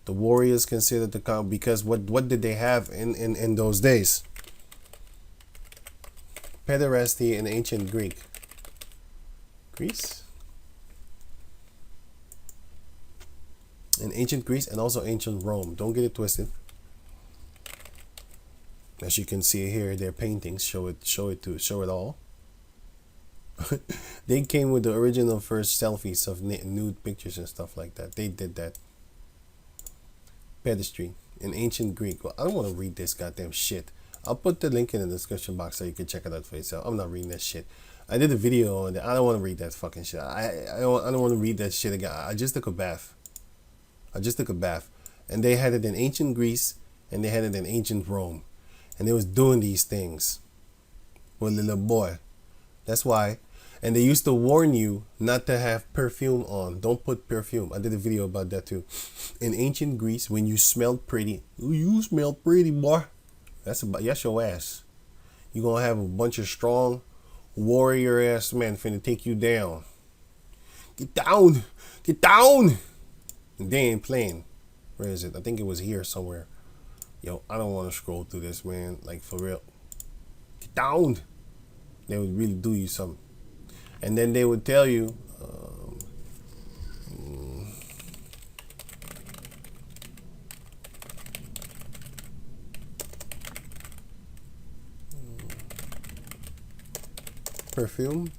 The warriors considered the because what did they have in those days? Pederasty in ancient Greece, in ancient Greece, and also ancient Rome. Don't get it twisted. As you can see here, their paintings show it all. They came with the original first selfies of nude pictures and stuff like that. They did that. Pedestry in ancient Greek. Well, I don't want to read this goddamn shit. I'll put the link in the description box so you can check it out for yourself. I'm not reading that shit. I did a video on it. I don't want to read that fucking shit. I don't want to read that shit again. I just took a bath. And they had it in ancient Greece and they had it in ancient Rome. And they was doing these things with a little boy. That's why. And they used to warn you not to have perfume on. Don't put perfume. I did a video about that too. In ancient Greece, when you smelled pretty, you smell pretty, boy. That's your ass. You gonna have a bunch of strong warrior ass men finna take you down. Get down, get down. And they ain't playing. Where is it? I think it was here somewhere. Yo, I don't want to scroll through this, man. Like, for real. Get down. They would really do you something. And then they would tell you,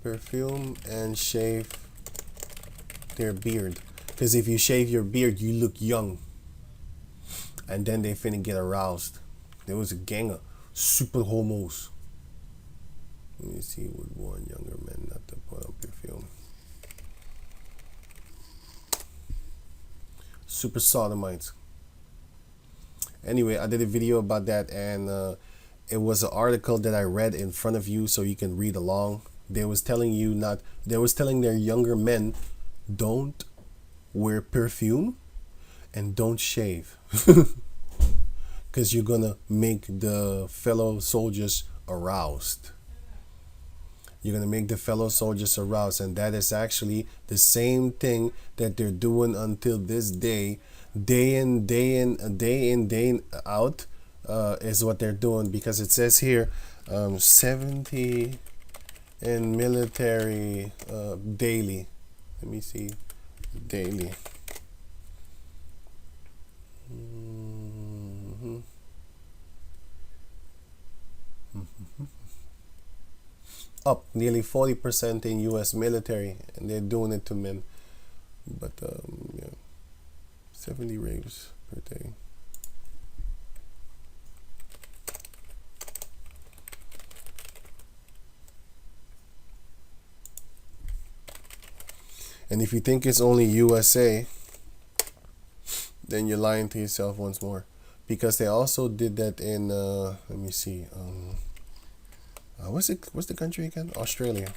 perfume, and shave their beard. Because if you shave your beard, you look young. And then they finna get aroused. There was a gang of super homos. Let me see, would warn younger men not to put on perfume. Super sodomites. Anyway, I did a video about that, and it was an article that I read in front of you so you can read along. They was telling their younger men, don't wear perfume and don't shave. Because you're gonna make the fellow soldiers aroused. You're going to make the fellow soldiers aroused. And that is actually the same thing that they're doing until this day. Day in, day out is what they're doing. Because it says here, 70 in military daily. Let me see. Daily. Up nearly 40% in U.S. military, and they're doing it to men. But yeah, 70 rapes per day. And if you think it's only USA, then you're lying to yourself once more, because they also did that in let me see. What's the country again? Australia.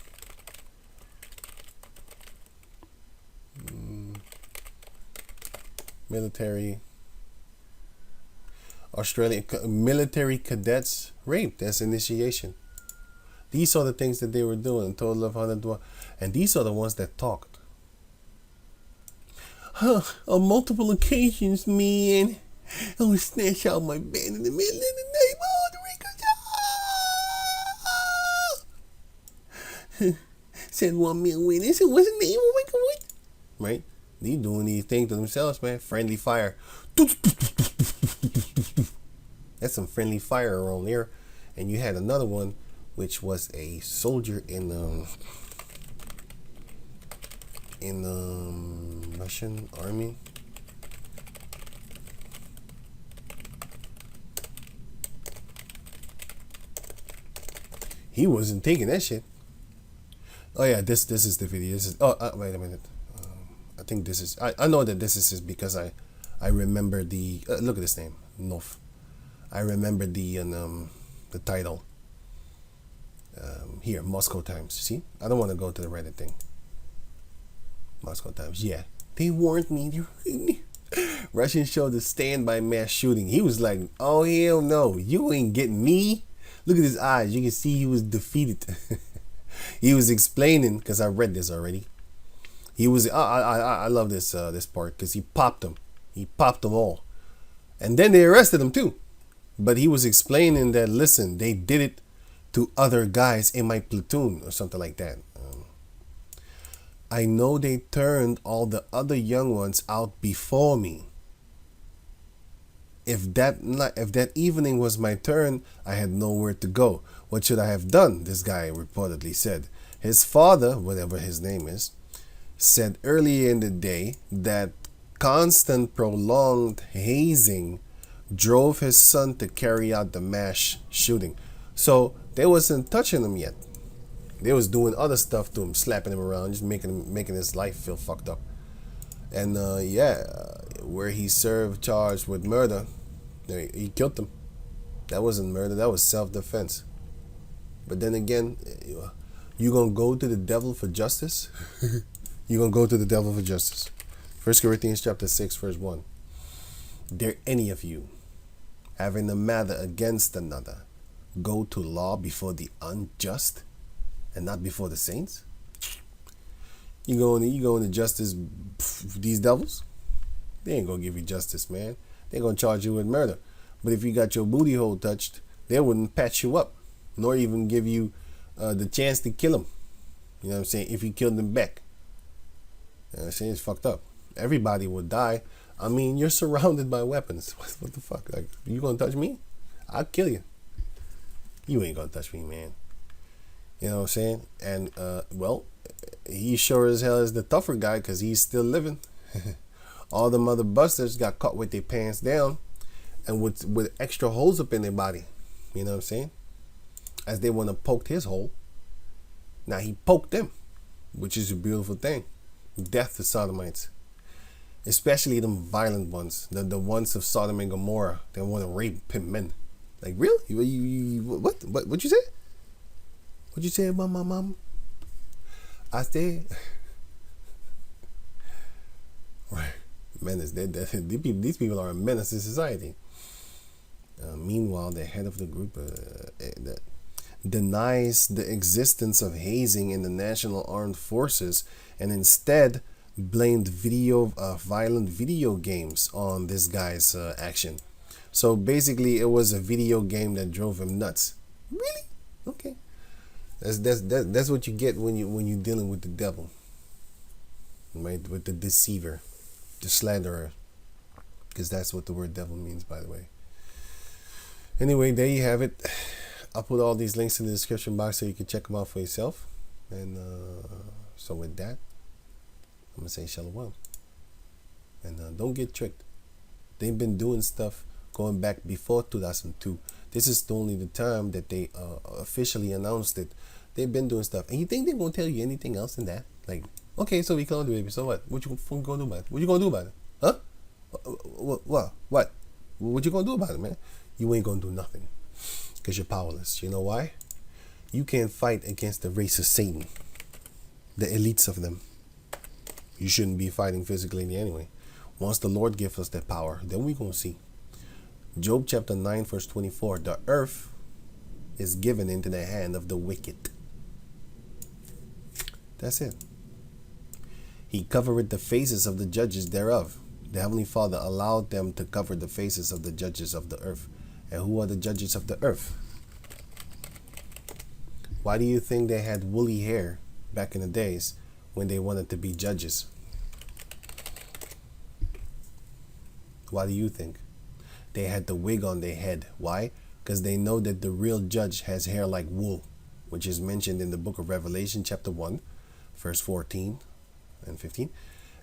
Military. Australia military cadets raped as initiation. These are the things that they were doing. A total of 100. And these are the ones that talked. On multiple occasions, man, I would snatch out my bed in the middle of the night. Said 1 million winners. It wasn't me. Oh my God. Right? They doing these things to themselves, man. Friendly fire. That's some friendly fire around there. And you had another one, which was a soldier in Russian army. He wasn't taking that shit. Oh yeah, this is the video. This is wait a minute. I think this is. I know that this is because I remember the look at this name, Nof. I remember the title. Here, Moscow Times. See, I don't want to go to the Reddit thing. Moscow Times. Yeah, they warned me. Russians showed the standby mass shooting. He was like, "Oh hell no, you ain't getting me." Look at his eyes. You can see he was defeated. He was explaining, because I read this already. He was I love this part because he popped him. He popped them all. And then they arrested him too. But he was explaining that, listen, they did it to other guys in my platoon or something like that. I know they turned all the other young ones out before me. If that evening was my turn, I had nowhere to go. What should I have done? This guy reportedly said. His father, whatever his name is, said earlier in the day that constant prolonged hazing drove his son to carry out the mass shooting. So they wasn't touching him yet. They was doing other stuff to him, slapping him around, just making his life feel fucked up. And where he served charged with murder, he killed them. That wasn't murder, that was self-defense. But then again, you gonna go to the devil for justice? You gonna go to the devil for justice? 1 Corinthians chapter 6, verse 1. Dare any of you, having a matter against another, go to law before the unjust and not before the saints? You going to justice these devils? They ain't gonna give you justice, man. They're gonna charge you with murder. But if you got your booty hole touched, they wouldn't patch you up, nor even give you the chance to kill them. You know what I'm saying? If you killed them back. You know what I'm saying? It's fucked up. Everybody would die. I mean, you're surrounded by weapons. What the fuck? Like, you gonna touch me? I'll kill you. You ain't gonna touch me, man. You know what I'm saying? And, he sure as hell is the tougher guy because he's still living. All the mother busters got caught with their pants down and with extra holes up in their body. You know what I'm saying? As they want to poke his hole. Now he poked them, which is a beautiful thing. Death to sodomites. Especially them violent ones. The ones of Sodom and Gomorrah. They want to rape pimp men. Like, really? What you say? What you say about my mom? I said... Right. Menace. These people are a menace to society. Meanwhile, the head of the group that denies the existence of hazing in the National Armed Forces and instead blamed violent video games on this guy's action. So basically, it was a video game that drove him nuts. Really? Okay. That's what you get when you're dealing with the devil, right? With the deceiver, the slanderer, because that's what the word devil means, by the way. Anyway, there you have it. I'll put all these links in the description box so you can check them out for yourself. And so with that, I'm gonna say shalom. And don't get tricked. They've been doing stuff going back before 2002. This is only the time that they officially announced it. They've been doing stuff. And you think they're going to tell you anything else than that? Like, okay, so we cloned the baby. So what? What you gonna do about it? What you gonna do about it? Huh? What? What you gonna do about it, man? You ain't gonna do nothing. Because you're powerless. You know why? You can't fight against the race of Satan. The elites of them. You shouldn't be fighting physically anyway. Once the Lord gives us that power, then we're going to see. Job chapter 9 verse 24. The earth is given into the hand of the wicked. That's it. He covered the faces of the judges thereof. The Heavenly Father allowed them to cover the faces of the judges of the earth. And who are the judges of the earth? Why do you think they had woolly hair back in the days when they wanted to be judges? Why do you think? They had the wig on their head. Why? Because they know that the real judge has hair like wool, which is mentioned in the book of Revelation chapter 1, verse 14 and 15.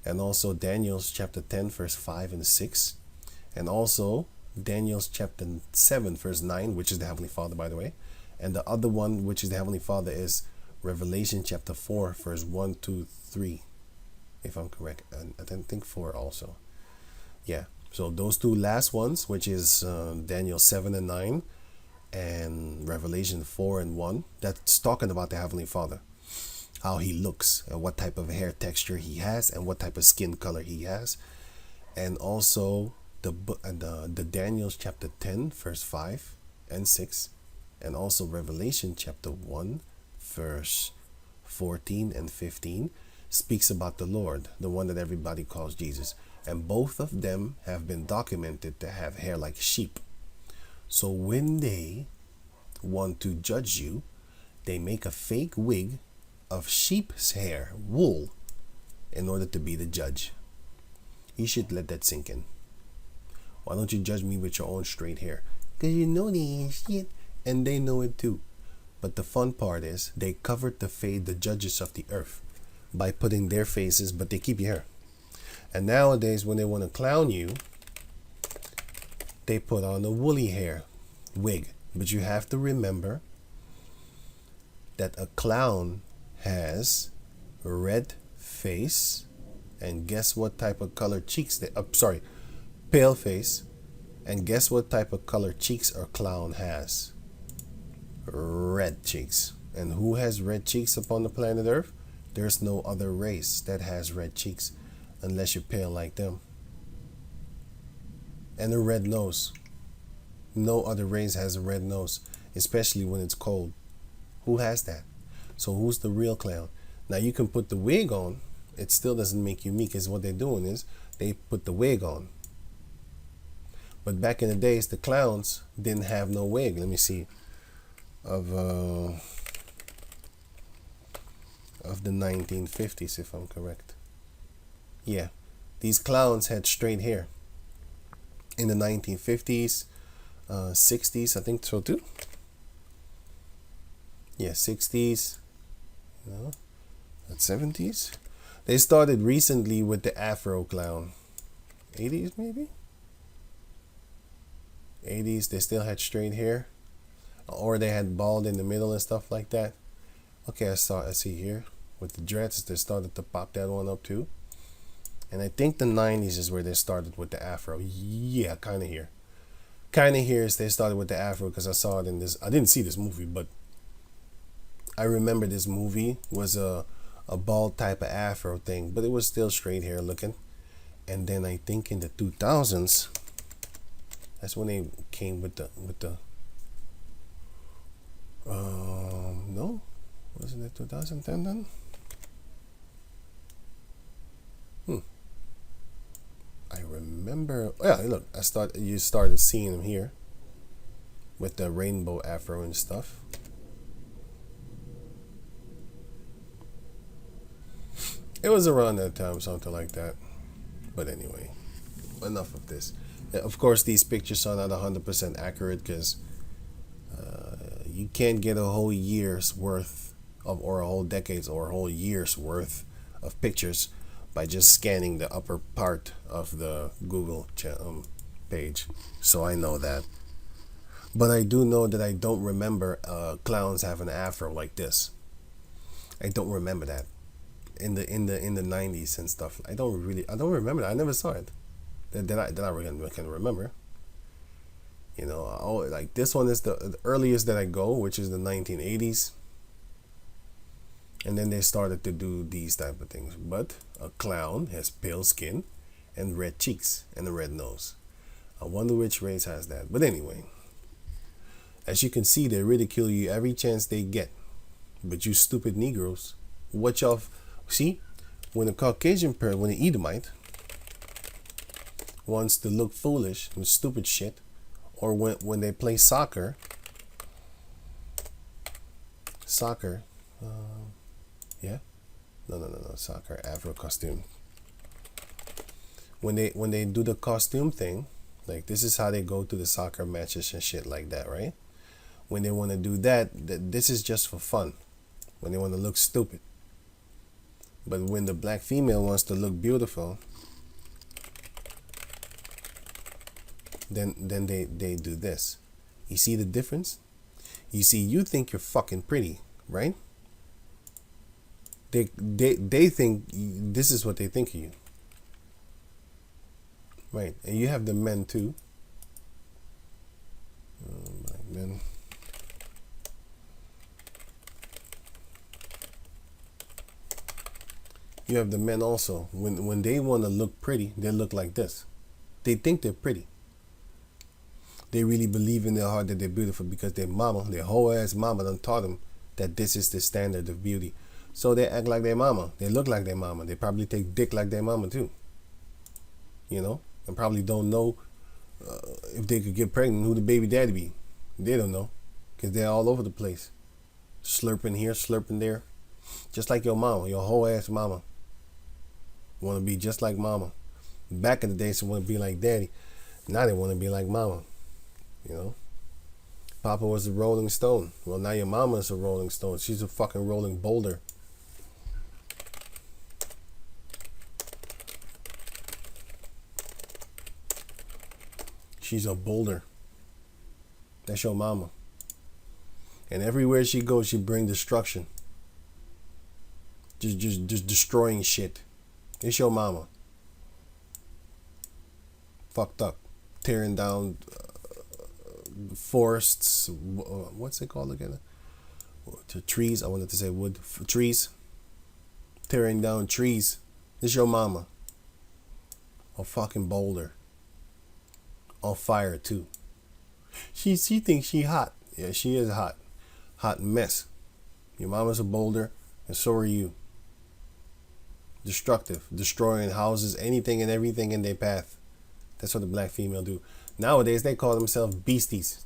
And also Daniel's chapter 10, verse 5 and 6. And also Daniel's chapter 7, verse 9, which is the Heavenly Father, by the way. And the other one, which is the Heavenly Father, is Revelation chapter 4, verse 1, 2, 3, if I'm correct. And I think 4 also. Yeah. So those two last ones, which is Daniel 7 and 9 and Revelation 4 and 1, that's talking about the Heavenly Father. How he looks and what type of hair texture he has and what type of skin color he has. And also the Daniel's chapter 10, verse 5 and 6. And also Revelation chapter 1, verse 14 and 15 speaks about the Lord, the one that everybody calls Jesus. And both of them have been documented to have hair like sheep. So when they want to judge you, they make a fake wig of sheep's hair, wool, in order to be the judge. You should let that sink in. Why don't you judge me with your own straight hair? Because you know they ain't shit. And they know it too. But the fun part is they covered the judges of the earth by putting their faces, but they keep your hair. And nowadays when they want to clown you, they put on a woolly hair wig. But you have to remember that a clown has a red face, and guess what type of color cheeks they pale face, and guess what type of color cheeks a clown has? Red cheeks. And who has red cheeks upon the planet Earth? There's no other race that has red cheeks unless you're pale like them. And a red nose. No other race has a red nose, especially when it's cold. Who has that? So who's the real clown? Now you can put the wig on. It still doesn't make you me, because what they're doing is they put the wig on. But back in the days, the clowns didn't have no wig. Let me see. Of the 1950s, if I'm correct. Yeah, these clowns had straight hair in the 1950s, 60s, I think so too. Yeah, 60s, you know, 70s. They started recently with the Afro clown. 80s maybe? 80s, they still had straight hair. Or they had bald in the middle and stuff like that. Okay, I see here. With the dreads, they started to pop that one up too. And I think the 90s is where they started with the Afro. Yeah, kind of here. Kind of here is they started with the Afro, because I saw it in this. I didn't see this movie, but I remember this movie was a bald type of Afro thing, but it was still straight hair looking. And then I think in the 2000s, that's when they came with the no, wasn't it 2010 then? I remember. Oh, yeah, look, you started seeing them here with the rainbow afro and stuff. It was around that time, something like that. But anyway, enough of this. Of course, these pictures are not 100% accurate, because you can't get a whole year's worth of, or a whole decade's or a whole year's worth of pictures by just scanning the upper part of the Google page. So I know that. But I do know that I don't remember clowns having an afro like this. I don't remember that in the 90s and stuff. I don't remember that. I never saw it. That I really can remember. You know, like this one is the earliest that I go, which is the 1980s. And then they started to do these type of things. But a clown has pale skin and red cheeks and a red nose. I wonder which race has that. But anyway, as you can see, they ridicule you every chance they get. But you stupid Negroes, watch off. See, when a Caucasian person, when an Edomite wants to look foolish and stupid shit, or when they play soccer, yeah, no, soccer, Afro costume. When they do the costume thing, like this is how they go to the soccer matches and shit like that, right? When they want to do that, this is just for fun. When they want to look stupid. But when the black female wants to look beautiful, then they do this. You see the difference? You see, you think you're fucking pretty, right? They think this is what they think of you, right? And you have the men too. Men. You have the men also. When they want to look pretty, they look like this. They think they're pretty. They really believe in their heart that they're beautiful because their whole ass mama done taught them that this is the standard of beauty. So they act like their mama. They look like their mama. They probably take dick like their mama too. you know, and probably don't know if they could get pregnant, who the baby daddy be. They don't know, because they're all over the place. Slurping here, slurping there. Just like your mama, your whole ass mama. Want to be just like mama. Back in the day, she want to be like daddy. Now they want to be like mama. You know? Papa was a rolling stone. Well, now your mama is a rolling stone. She's a fucking rolling boulder. She's a boulder. That's your mama. And everywhere she goes, she brings destruction. Just destroying shit. It's your mama. Fucked up. Tearing down forests. What's it called again? Trees. I wanted to say wood. Trees. Tearing down trees. It's your mama. A fucking boulder. On fire too. She thinks she hot. Yeah, she is hot. Hot mess. Your mama's a boulder, and so are you. Destructive, destroying houses, anything and everything in their path. That's what the black female do. Nowadays, they call themselves beasties.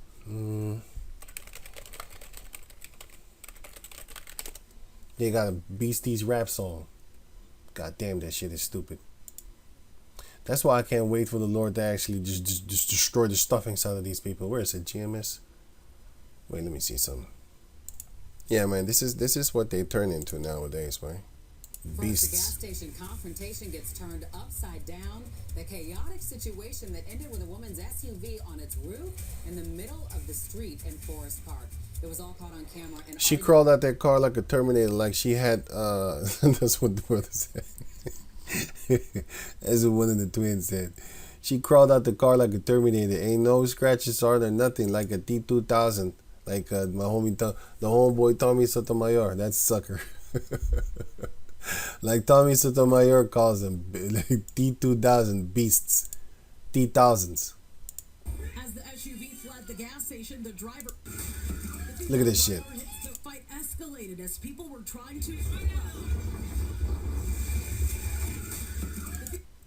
They got a beasties rap song. God damn, that shit is stupid. That's why I can't wait for the Lord to actually just destroy the stuffings out of these people. Where is it? GMS? Wait, let me see something. Yeah, man, this is what they turn into nowadays, man. Beasts. The gas station confrontation gets turned upside down. The chaotic situation that ended with a woman's SUV on its roof in the middle of the street in Forest Park. It was all caught on camera. And she crawled out that car like a Terminator, like she had. That's what the brother said. That's what one of the twins said. She crawled out the car like a Terminator. Ain't no scratches on or nothing, like a T2000. Like my homie, the homeboy Tommy Sotomayor. That sucker. Like Tommy Sotomayor calls them, like T2000 beasts, T1000s. As the SUV fled the gas station, the driver. Look at this shit. The fight escalated as people were trying to.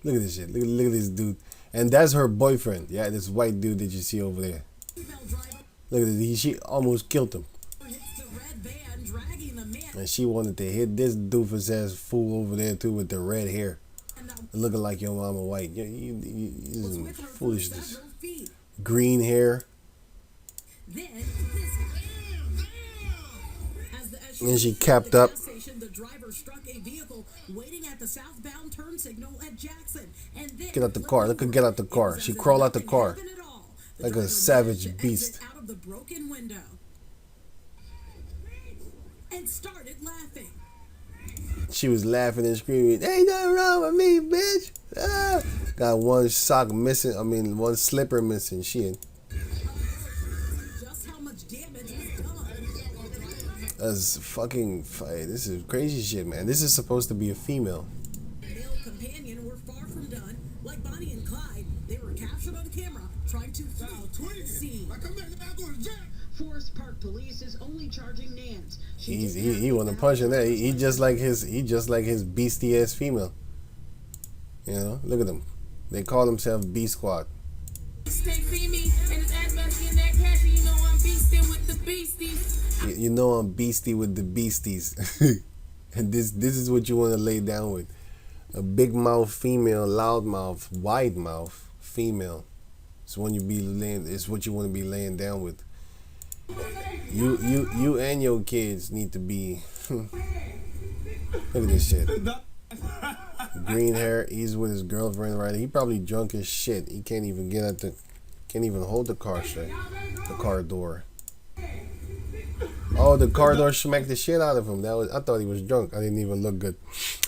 Look at this shit. Look at this dude. And that's her boyfriend. Yeah, this white dude that you see over there. Look at this. She almost killed him. And she wanted to hit this doofus ass fool over there too with the red hair. Looking like your mama white. You foolishness. Green hair. And she capped up. The driver struck a vehicle waiting at the southbound turn signal at Jackson. And get out the car. Look at get out the car. She crawled out the car like a savage beast. Out of the broken window and started laughing. She was laughing and screaming, "Ain't nothing wrong with me, bitch!" Ah. Got one sock missing. I mean, one slipper missing. Shit. Just how much damage was done. That's fucking. This is crazy shit, man. This is supposed to be a female. Male companion were far from done. Like Bonnie and Clyde, they were captured on camera trying to flee the scene. Forest Park Police is only charging Nance. He want to punch in there. He just like his beastie ass female. You know, look at them. They call themselves B Squad. You know I'm beastie with the beasties. And this is what you want to lay down with. A big mouth female, loud mouth, wide mouth female. It's when you be laying. It's what you want to be laying down with. You and your kids need to be. Look at this shit. Green hair. He's with his girlfriend right. He probably drunk as shit. He can't even get at the. Can't even hold the car straight. The car door. Oh, the car door smacked the shit out of him. I thought he was drunk. I didn't even look good.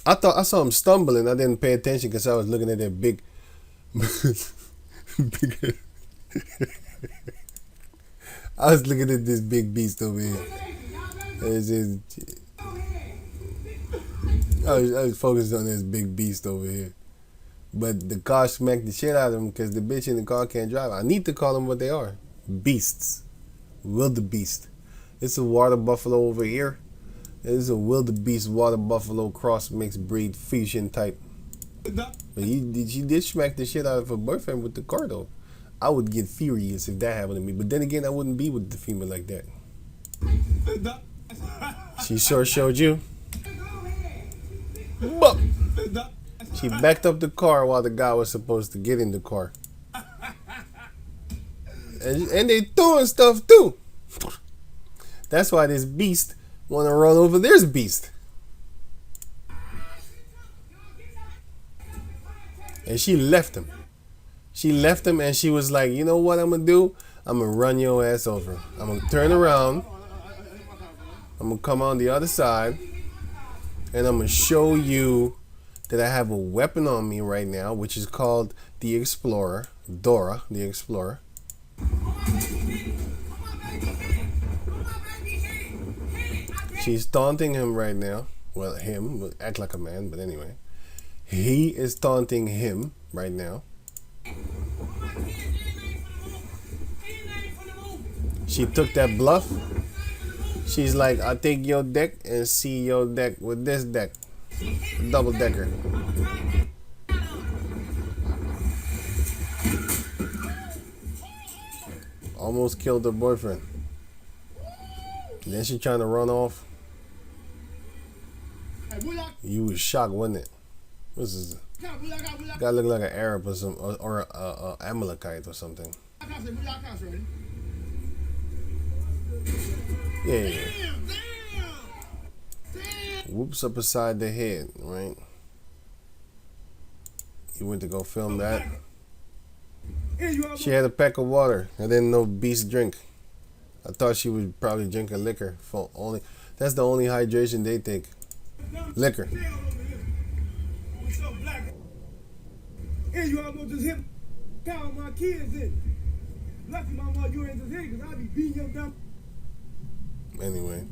I saw him stumbling. I didn't pay attention because I was looking at that big. I was looking at this big beast over here. I was focused on this big beast over here. But the car smacked the shit out of him because the bitch in the car can't drive. I need to call them what they are. Beasts. Wildebeest. It's a water buffalo over here. It's a wildebeest water buffalo cross mixed breed Frisian type. But she did smack the shit out of her boyfriend with the car though. I would get furious if that happened to me. But then again, I wouldn't be with the female like that. She sure showed you. But she backed up the car while the guy was supposed to get in the car. And they throwing stuff too. That's why this beast want to run over this beast. And she left him. She left him and she was like, you know what I'm going to do? I'm going to run your ass over. I'm going to turn around. I'm going to come on the other side. And I'm going to show you that I have a weapon on me right now, which is called the Explorer. Dora, the Explorer. She's taunting him right now. Well, him. Act like a man, but anyway. He is taunting him right now. She took that bluff. She's like, I'll take your deck and see your deck with this deck. Double decker. Almost killed her boyfriend. And then she trying to run off. You was shocked, wasn't it? This is guy look like an Arab or some or a Amalekite or something. Yeah. Whoops up beside the head, right? He went to go film that. She had a pack of water. I didn't know beast drink. I thought she would probably drink a liquor for only. That's the only hydration they take. Liquor. And you almost just hit count my kids in. Lucky my mom, you ain't just hit because I be beating your dumb. Anyway,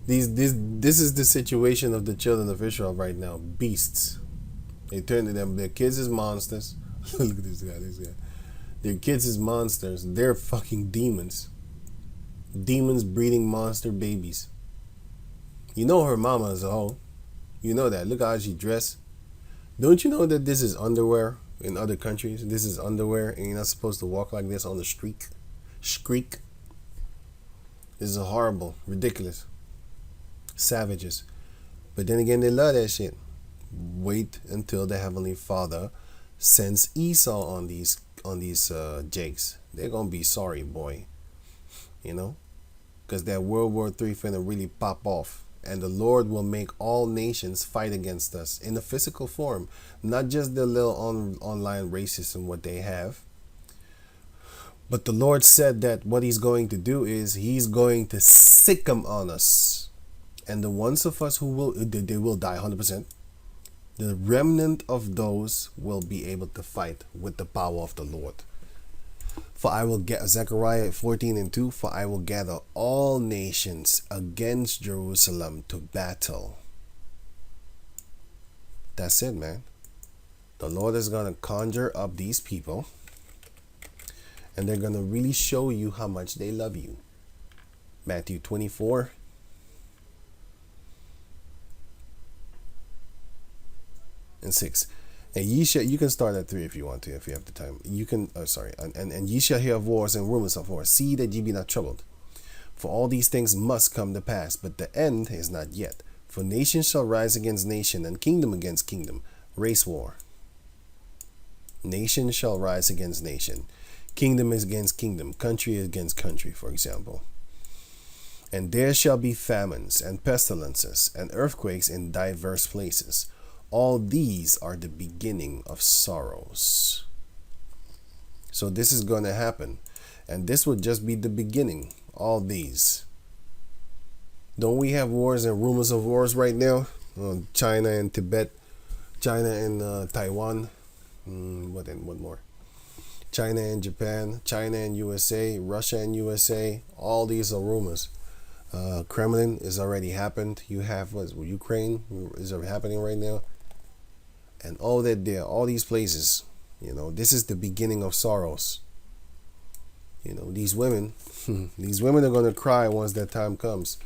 this is the situation of the children of Israel right now. Beasts. They turn to them. Their kids is monsters. Look at this guy. Their kids is monsters. They're fucking demons. Demons breeding monster babies. You know her mama is a hoe. You know that. Look how she dressed. Don't you know that this is underwear in other countries? This is underwear and you're not supposed to walk like this on the street. Streak. This is horrible. Ridiculous. Savages. But then again, they love that shit. Wait until the Heavenly Father sends Esau on these jakes. They're gonna be sorry, boy. You know? Because that World War III finna really pop off. And the Lord will make all nations fight against us in a physical form. Not just the little online racism what they have. But the Lord said that what he's going to do is he's going to sick them on us. And the ones of us who will, they will die 100%. The remnant of those will be able to fight with the power of the Lord. For I will get Zechariah 14:2. For I will gather all nations against Jerusalem to battle. That's it, man. The Lord is going to conjure up these people. And they're going to really show you how much they love you. Matthew 24. And 6. And ye shall, you can start at 3 if you want to, if you have the time. You can, and ye shall hear of wars and rumors of wars. See that ye be not troubled. For all these things must come to pass, but the end is not yet. For nation shall rise against nation, and kingdom against kingdom. Race war. Nation shall rise against nation. Kingdom is against kingdom. Country against country, for example. And there shall be famines, and pestilences, and earthquakes in diverse places. All these are the beginning of sorrows. So this is going to happen. And this would just be the beginning. All these. Don't we have wars and rumors of wars right now? China and Tibet. China and Taiwan. What more? China and Japan. China and USA. Russia and USA. All these are rumors. Kremlin is already happened. You have Ukraine is happening right now. And all that there, all these places, this is the beginning of sorrows. These women, these women are going to cry once that time comes.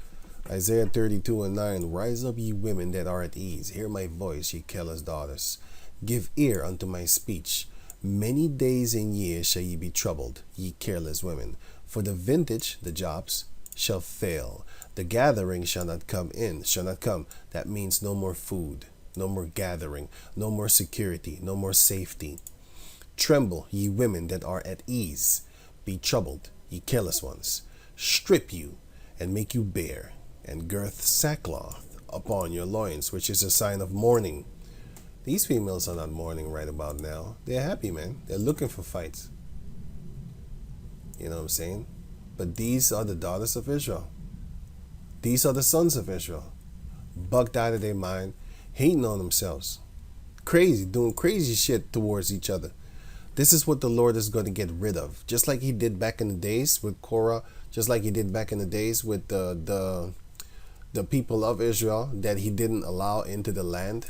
Isaiah 32:9, rise up ye women that are at ease. Hear my voice, ye Kelah's daughters. Give ear unto my speech. Many days and years shall ye be troubled, ye careless women. For the vintage, the jobs, shall fail. The gathering shall not come in, shall not come. That means no more food, no more gathering, no more security, no more safety. Tremble, ye women that are at ease. Be troubled, ye careless ones. Strip you, and make you bare, and girth sackcloth upon your loins, which is a sign of mourning. These females are not mourning right about now. They're happy, man. They're looking for fights. You know what I'm saying? But these are the daughters of Israel. These are the sons of Israel. Bugged out of their mind, hating on themselves. Crazy, doing crazy shit towards each other. This is what the Lord is going to get rid of. Just like he did back in the days with Korah, just like he did back in the days with the people of Israel that he didn't allow into the land.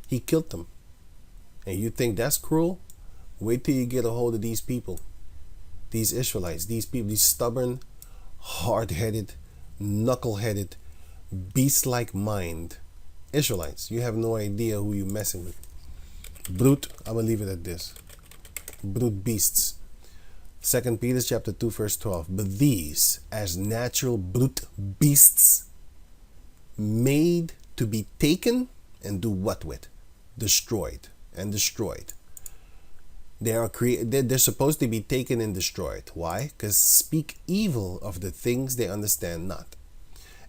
He killed them. And you think that's cruel? Wait till you get a hold of these people. These Israelites, these people, these stubborn, hard-headed, knuckle-headed, beast-like mind Israelites. You have no idea who you're messing with. Brute, I'm going to leave it at this. Brute beasts. 2 Peter chapter 2 verse 12. But these, as natural brute beasts, made to be taken and do what with? Destroyed and destroyed. They're supposed to be taken and destroyed. Why? Because speak evil of the things they understand not,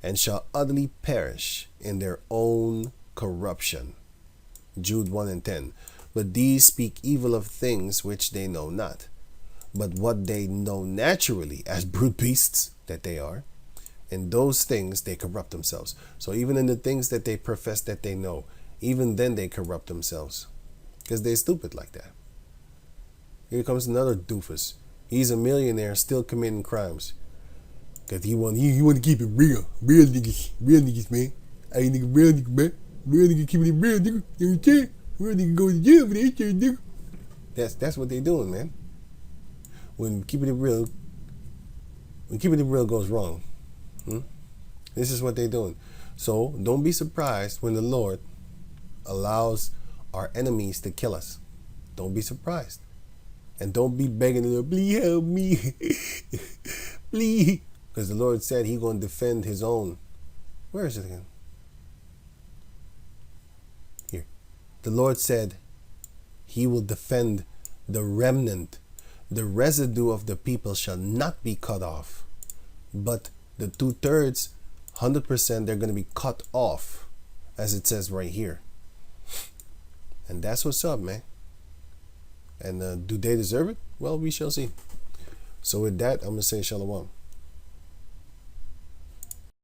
and shall utterly perish in their own corruption. Jude 1 and 10. But these speak evil of things which they know not, but what they know naturally as brute beasts that they are, in those things they corrupt themselves. So even in the things that they profess that they know, even then they corrupt themselves because they're stupid like that. Here comes another doofus. He's a millionaire still committing crimes because he want to keep it real niggas, man. Hey nigga, real nigga, man. Real nigga keeping it real, nigga. You understand? Real nigga go to jail for that shit, nigga. That's what they doing, man. When keeping it real goes wrong, this is what they're doing. So don't be surprised when the Lord allows our enemies to kill us. Don't be surprised. And don't be begging the Lord, please help me. Please. Because the Lord said he's going to defend his own. Where is it again? Here. The Lord said he will defend the remnant. The residue of the people shall not be cut off. But the 2/3, 100%, they're going to be cut off. As it says right here. And that's what's up, man. And do they deserve it? Well, we shall see. So with that, I'm going to say shalom.